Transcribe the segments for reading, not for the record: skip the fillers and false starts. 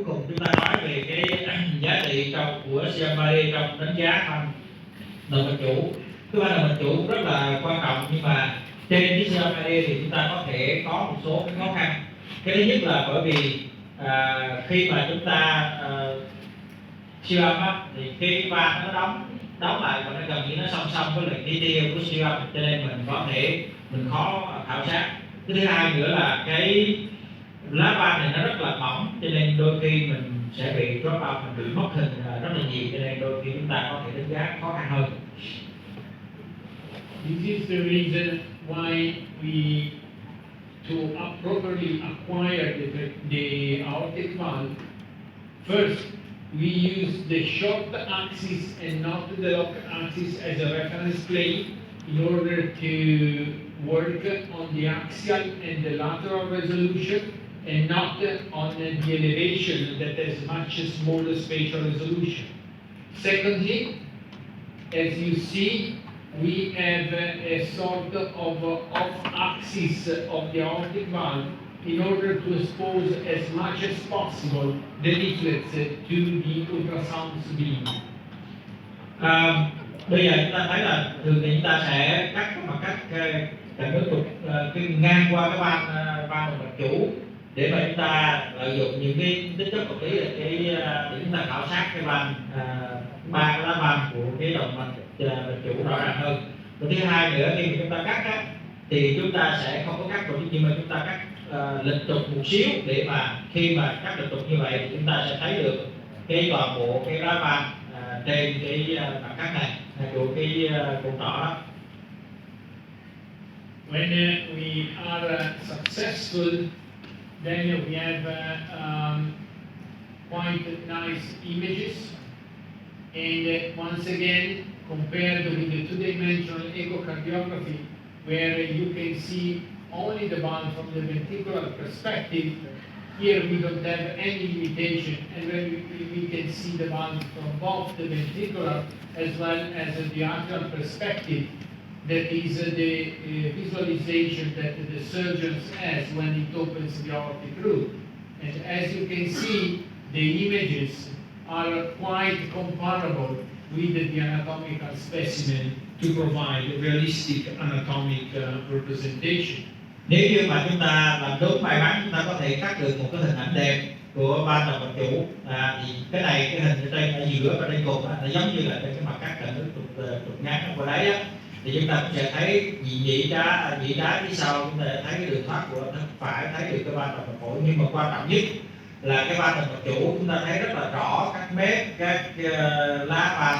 cuối cùng chúng ta nói về cái giá trị của CMRD trong đánh giá thanh động mạch chủ. Cái van động mạch chủ rất là quan trọng, nhưng mà trên cái CMRD thì chúng ta có thể có một số cái khó khăn. Cái thứ nhất là bởi vì khi mà chúng ta siêu âm á, thì cái van nó đóng lại và nó gần như nó song song với lại cái tia của siêu âm, cho nên mình khó khảo sát. Cái thứ hai nữa là cái lá van này nó rất là mỏng, cho nên đôi khi mình sẽ bị drop out, mình bị mất hình rất là nhiều, cho nên đôi khi chúng ta có thể đánh giá khó khăn hơn. This is the reason why we properly acquire the aortic valve. First, we use the short axis and not the long axis as a reference plane in order to work on the axial and the lateral resolution, and not on the elevation that has much smaller spatial resolution. Secondly, as you see, we have a sort of off-axis of the aortic valve in order to expose as much as possible the leaflets to the ultrasound beam. Bây giờ chúng ta thấy là thường thì chúng ta sẽ cắt bằng cách cạnh nước trục ngang qua cái van động mạch chủ, để mà chúng ta lợi dụng những cái tính chất vật lý để chúng ta khảo sát cái van ba cái lá van của cái động mạch chủ rõ ràng hơn. Và thứ hai nữa, khi mà chúng ta cắt á, thì chúng ta sẽ không có cắt vào, nhưng mà chúng ta cắt lệch trục một xíu, để mà khi mà cắt lệch trục như vậy thì chúng ta sẽ thấy được cái toàn bộ cái lá van trên cái mặt cắt này của cái cột trỏ đó. When we are successful, then we have quite nice images, and once again, compared with the two-dimensional echocardiography, where you can see only the valve from the ventricular perspective, here we don't have any limitation, and when we can see the valve from both the ventricular as well as the atrial perspective. That is the visualization that the surgeon has when it opens the aortic root. And as you can see, the images are quite comparable with the anatomical specimen to provide realistic anatomic representation. Nếu như mà chúng ta làm đúng bài bán, chúng ta có thể cắt được một cái hình ảnh đẹp của van động mạch chủ. Thì cái này, cái hình ở trên ở giữa và trên cùng nó giống như là trên cái mặt cắt cạnh nước trục ngắn ở đấy á, thì chúng ta cũng sẽ thấy nhĩ trái phía sau, chúng ta thấy cái đường thoát của thân phải, thấy được cái van động mạch phổi. Nhưng mà quan trọng nhất là cái van động mạch chủ, chúng ta thấy rất là rõ các mép, các lá van.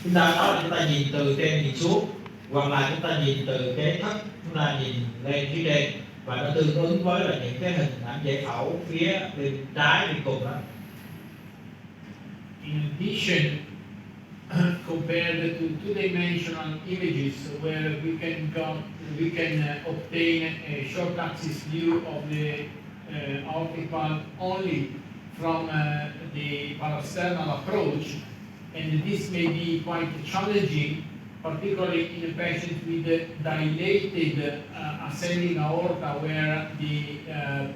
Chúng ta nhìn từ trên nhìn xuống, hoặc là chúng ta nhìn từ cái thất, chúng ta nhìn lên phía trên, và nó tương ứng với là những cái hình ảnh giải phẫu phía bên trái bên cùng đó. In addition, compared to two-dimensional images where we can obtain a short axis view of the aortic valve only from the parasternal approach, and this may be quite challenging, particularly in a patient with dilated ascending aorta, where the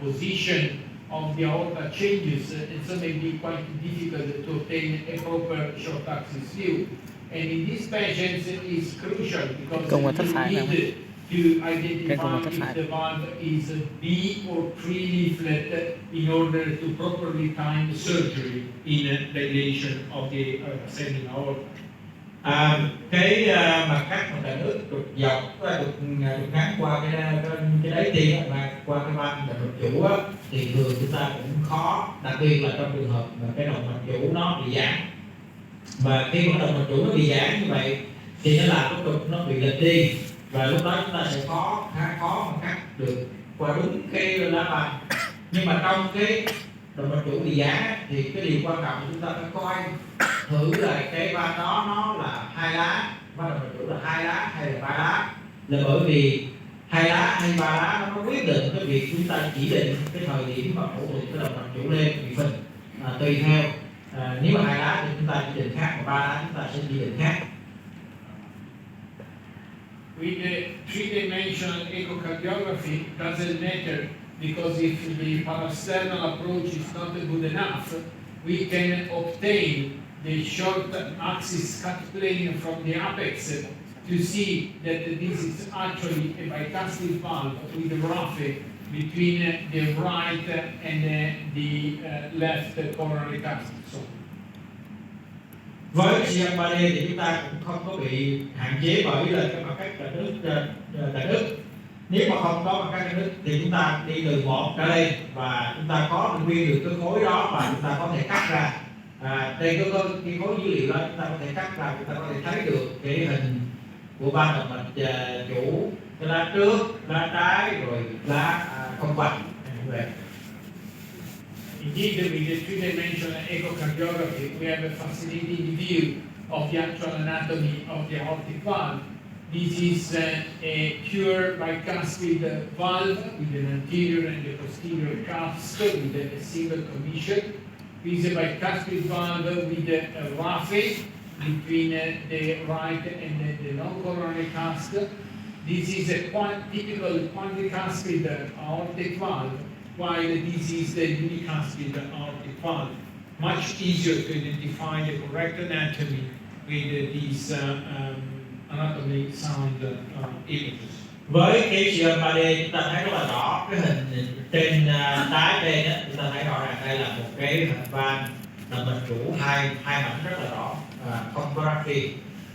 position of the aorta changes, and so may be quite difficult to obtain a proper short axis view. And in these patients, it is crucial because you need to identify if the valve is B or pre-leaflet in order to properly time the surgery in dilation of the ascending aorta. Cái mặt cắt mà cạnh nước trục dọc, trục ngắn qua cái đáy tim, mà qua cái van động mạch chủ á, thì thường chúng ta cũng khó, đặc biệt là trong trường hợp mà cái động mạch chủ nó bị giãn. Và khi mà động mạch chủ nó bị giãn như vậy thì nó làm cái trục nó bị lệch đi, và lúc đó chúng ta sẽ khá khó mà cắt được qua đúng cái lá van. Nhưng mà trong cái động mạch chủ bị giãn thì cái điều quan trọng chúng ta phải coi thử là cái van đó nó là 2 lá, van động mạch chủ là 2 lá hay là 3 lá, là bởi vì 2 lá hay 3 lá nó quyết định cái việc chúng ta chỉ định cái thời điểm mà phẫu thuật cái động mạch chủ lên bị phình. Tùy theo, nếu mà 2 lá thì chúng ta chỉ định khác, và 3 lá chúng ta sẽ chỉ định khác. With the three-dimensional echocardiography, doesn't matter because if the parasternal approach is not good enough, we can obtain the short axis cut plane from the apex to see that this is actually a bicuspid valve with a raphe between the right and the left coronary cusp. So, với siêu âm 3D thì chúng ta cũng không có bị hạn chế bởi là cái mặt cắt cạnh đứt. Nếu mà không có mặt cắt cạnh đứt thì chúng ta đi từ 1 trở lên và chúng ta có nguyên được cái khối đó và chúng ta có thể cắt ra. Trên cái khối dữ liệu đó chúng ta có thể cắt ra, chúng ta có thể thấy được cái hình của van động mạch chủ, cái lá trước, lá trái rồi lá không vành như vậy. Indeed, with the three-dimensional echocardiography, we have a fascinating view of the actual anatomy of the aortic valve. This is a pure bicuspid valve with an anterior and a posterior cusp with a single commission. This is a bicuspid valve with a raphe between the right and the non-coronary cusp. This is a typical quadricuspid aortic valve, while this is the unicuspid aortic valve. Much easier to identify the correct anatomy with these anatomy sound images. Với cái siêu âm 3D chúng ta thấy rất là rõ cái hình trên trái trên đó, chúng ta thấy rõ ràng đây là một cái hình van động mạch chủ hai mảnh rất là rõ, không có raphe.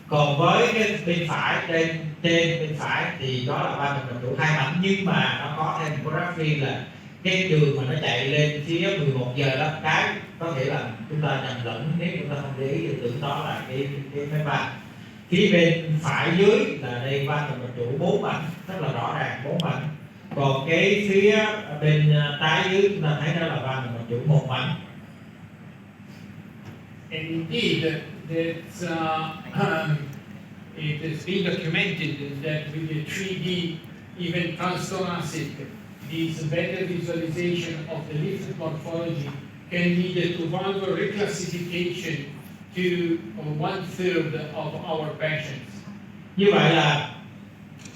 Còn với cái bên phải trên bên phải thì đó là van động mạch chủ hai mảnh, nhưng mà nó có thêm một raphe là cái đường mà nó chạy lên phía 11 giờ đó, cái có thể là chúng ta nhầm lẫn nếu chúng ta không để ý thì tưởng đó là cái máy van. Phía bên phải dưới là đây van động mạch chủ 4 mảnh, rất là rõ ràng 4 mảnh. Còn cái phía bên trái dưới chúng ta thấy đó là van động mạch chủ 1 mảnh. And indeed, it has been documented that with the 3D, even transthoracic, this better visualization of the leaflet morphology can lead to valve reclassification to 1/3 of our patients. Như vậy là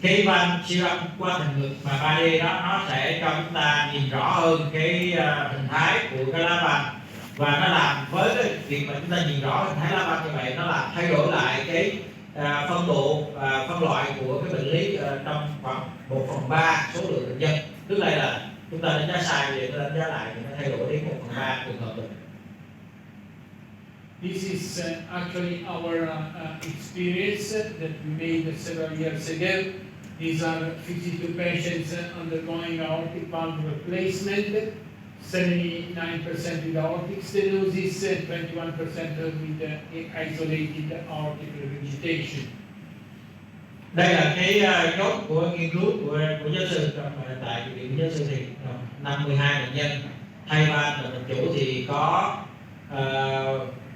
cái van siêu âm qua hình ngực mà 3D đó nó sẽ cho chúng ta nhìn rõ hơn cái hình thái của cái lá van, và nó làm với cái việc mà chúng ta nhìn rõ hình thái lá van như vậy, nó làm thay đổi lại cái phân độ và phân loại của cái bệnh lý trong khoảng 1/3 số lượng bệnh nhân. Tức là chúng ta đánh giá sai thì đánh giá lại thì nó thay đổi đến 1/3 trường hợp bệnh. This is actually our experience that we made several years ago. These are 52 patients undergoing aortic valve replacement, 79% with aortic stenosis, and 21% with isolated aortic regurgitation. Đây là cái chốt của nghiên cứu của giáo sư tại viện giáo sư thì 52 bệnh nhân thay van động mạch chủ thì có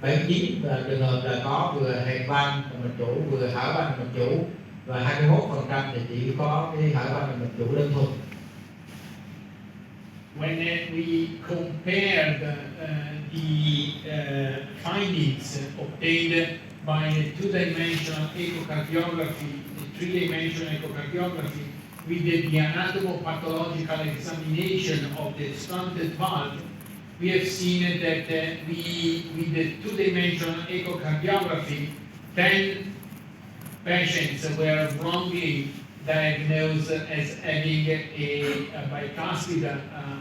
79 trường hợp là có vừa hẹp van động mạch chủ vừa hở van động mạch chủ, và 21% thì chỉ có cái hở van động mạch chủ đơn thuần. When we compared the findings obtained by the two-dimensional echocardiography, the three-dimensional echocardiography, we did the anatomopathological examination of the stunted valve. We have seen that with the two-dimensional echocardiography, 10 patients were wrongly diagnosed as having a bicuspid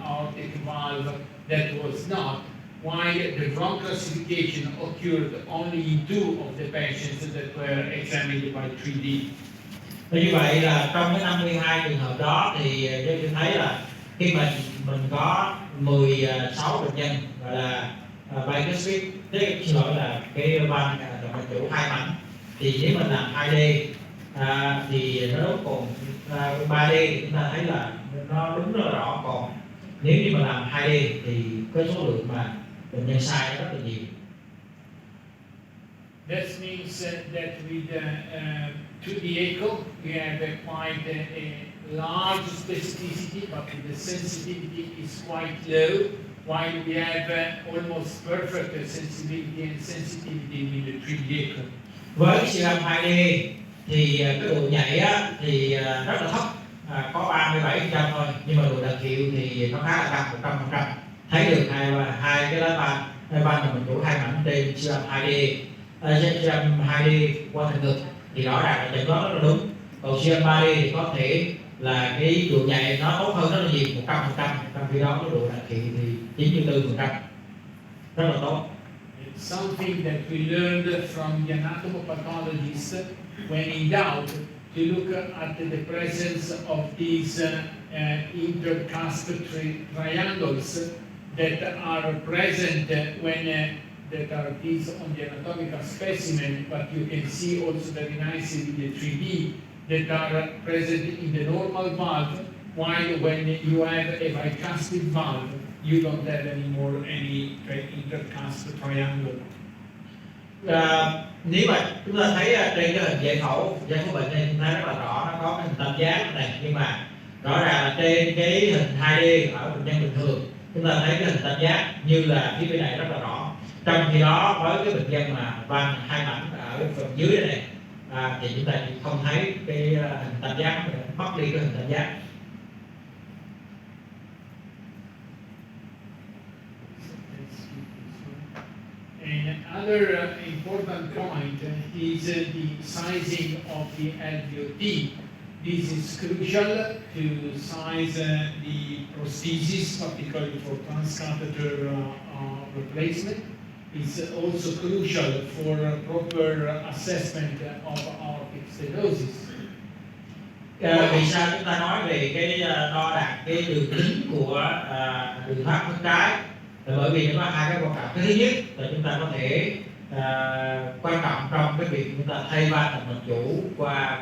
aortic valve that was not, while the wrong classification occurred only in 2 of the patients that were examined by 3D. Như vậy là trong cái 52 trường hợp đó thì chúng thấy là khi mà mình có 16 bệnh nhân gọi là bicuspid, xin lỗi là cái van động mạch chủ hai mảnh, thì nếu mình làm 2D thì nó đúng, còn 3D thì chúng ta thấy là nó đúng rất là rõ, còn nếu như mà làm 2D thì cái số lượng mà bệnh nhân sai nó rất là nhiều. That means that with 2D echo we have quite a large specificity, but the sensitivity is quite low, while we have almost perfect sensitivity and sensitivity with the 3D echo. Với siêu âm 2D thì cái độ nhạy thì rất là thấp, có 37% thôi, nhưng mà độ đặc hiệu thì nó khá là cao 100%. Thấy được hai cái lá van là mình đủ hai mảnh trên siêu âm 2D qua thành ngực thì rõ ràng là chẩn đoán rất là đúng. Còn siêu âm 3D thì có thể là cái độ nhạy nó tốt hơn rất là nhiều 100%, trong khi đó cái độ đặc hiệu thì 94%, rất là tốt. Something that we learned from the anatomopathologist, when in doubt, to look at the presence of these intercast triangles that are present when that are these on the anatomical specimen, but you can see also very nicely in the 3D that are present in the normal valve, while when you have a bicuspid valve, you don't have anymore any intercast triangle. Nếu mà chúng ta thấy trên cái hình giải phẫu bệnh này, chúng ta rất là rõ nó có cái hình tam giác này, nhưng mà rõ ràng là trên cái hình 2D ở bệnh nhân bình thường chúng ta thấy cái hình tam giác như là phía bên này rất là rõ. Trong khi đó với cái bệnh nhân mà van hai mảnh ở phần dưới này thì chúng ta chỉ không thấy cái hình tam giác, mất đi cái hình tam giác. Another important point is the sizing of the LVOT. This is crucial to size the prosthesis, particularly for transcatheter replacement. It's also crucial for proper assessment of aortic stenosis. Vì sao chúng ta nói về cái đo đạc cái đường kính của đường thoát bên trái? Bởi vì nó có hai cái quan trọng. Cái thứ nhất là chúng ta có thể quan trọng trong cái việc chúng ta thay van động mạch chủ qua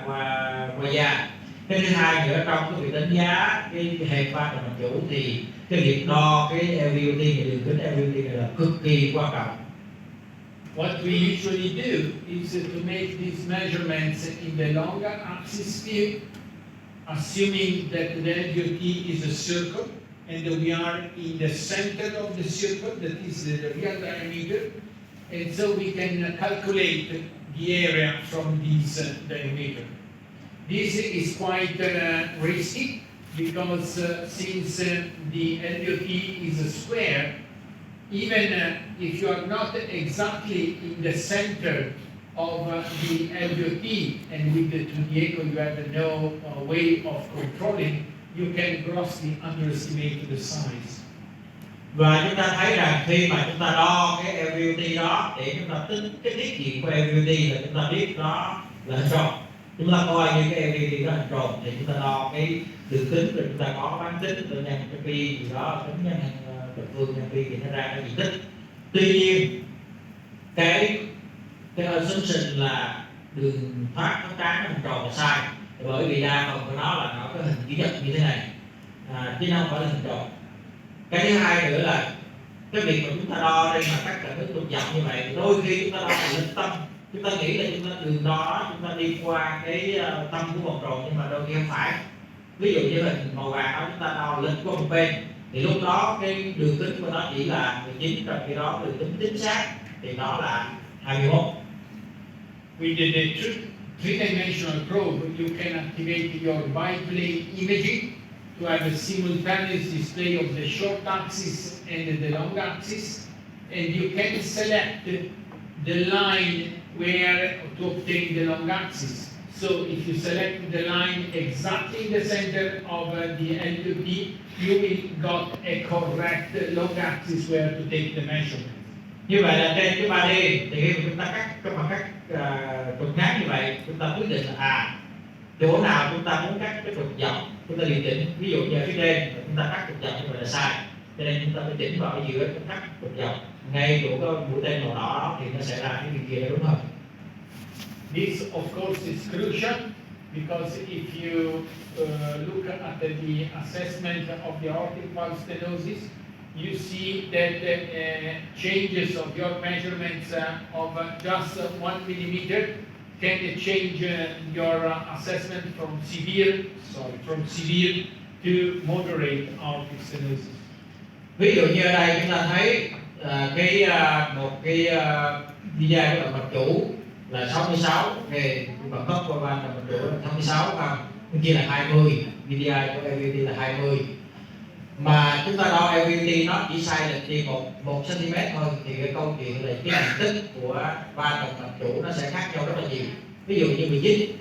da. Cái thứ hai nữa, trong cái việc đánh giá cái hẹp van động mạch chủ thì cái việc đo cái LVOT này, đường kính LVOT này là cực kỳ quan trọng. What we usually do is to make these measurements in the longer axis view, assuming that the LVOT is a circle, and we are in the center of the circle, that is the real diameter, and so we can calculate the area from this diameter. This is quite risky because since the LVOT is a square, even if you are not exactly in the center of the LVOT, and with the 2D echo you have no way of controlling, you can grossly underestimate the size. Và chúng ta thấy rằng khi mà chúng ta đo cái LVOT đó để chúng ta tính cái tiết diện của LVOT là chúng ta biết nó là hình tròn. Chúng ta coi như cái LVOT đó hình tròn thì chúng ta đo cái đường kính, rồi chúng ta có bán tính rồi nhân cái pi gì đó, tính nhân bình phương nhân pi thì nó ra cái diện tích. Tuy nhiên cái assumption là đường thoát nó trắng nó hình tròn là sai, bởi vì đa phần của nó là nó có hình chữ nhật như thế này, chứ nó không phải là hình tròn. Cái thứ hai nữa là cái việc mà chúng ta đo đây mà các cạnh nước dọc như vậy, đôi khi chúng ta đo là lệch tâm, chúng ta nghĩ là chúng ta đường đo đó chúng ta đi qua cái tâm của vòng tròn, nhưng mà đôi khi không phải. Ví dụ như hình màu vàng đó chúng ta đo lệch qua một bên thì lúc đó cái đường kính của nó chỉ là 19, trong khi đó đường kính chính xác thì nó là 21. With the three-dimensional probe, you can activate your biplane imaging to have a simultaneous display of the short axis and the long axis, and you can select the line where to obtain the long axis. So if you select the line exactly in the center of the LVOT, you will got a correct long axis where to take the measurement. Như vậy là trên cái 3D thì khi mà chúng ta cắt trong mặt cắt trục ngắn như vậy, chúng ta quyết định là chỗ nào chúng ta muốn cắt cái trục dọc, chúng ta điều chỉnh. Ví dụ như ở phía trên chúng ta cắt trục dọc như vậy là sai, cho nên chúng ta phải chỉnh vào ở giữa chúng cắt trục dọc ngay chỗ cái mũi tên màu đỏ đó thì nó sẽ ra cái việc kia là đúng hơn. This of course is crucial because if you look at the assessment of the aortic valve stenosis, you see that changes of your measurements of just 1 millimeter can change your assessment from severe to moderate aortic stenosis. Ví dụ như ở đây chúng ta thấy một cái da của động mạch chủ là 66, về vận tốc của van động mạch chủ là 66, bên kia là 20, VDI của LVT là 20, mà chúng ta đo LVT nó chỉ sai lệch đi một cm thôi, thì cái câu chuyện là cái diện tích của ba đồng tập chủ nó sẽ khác nhau rất là nhiều. Ví dụ như 19 thì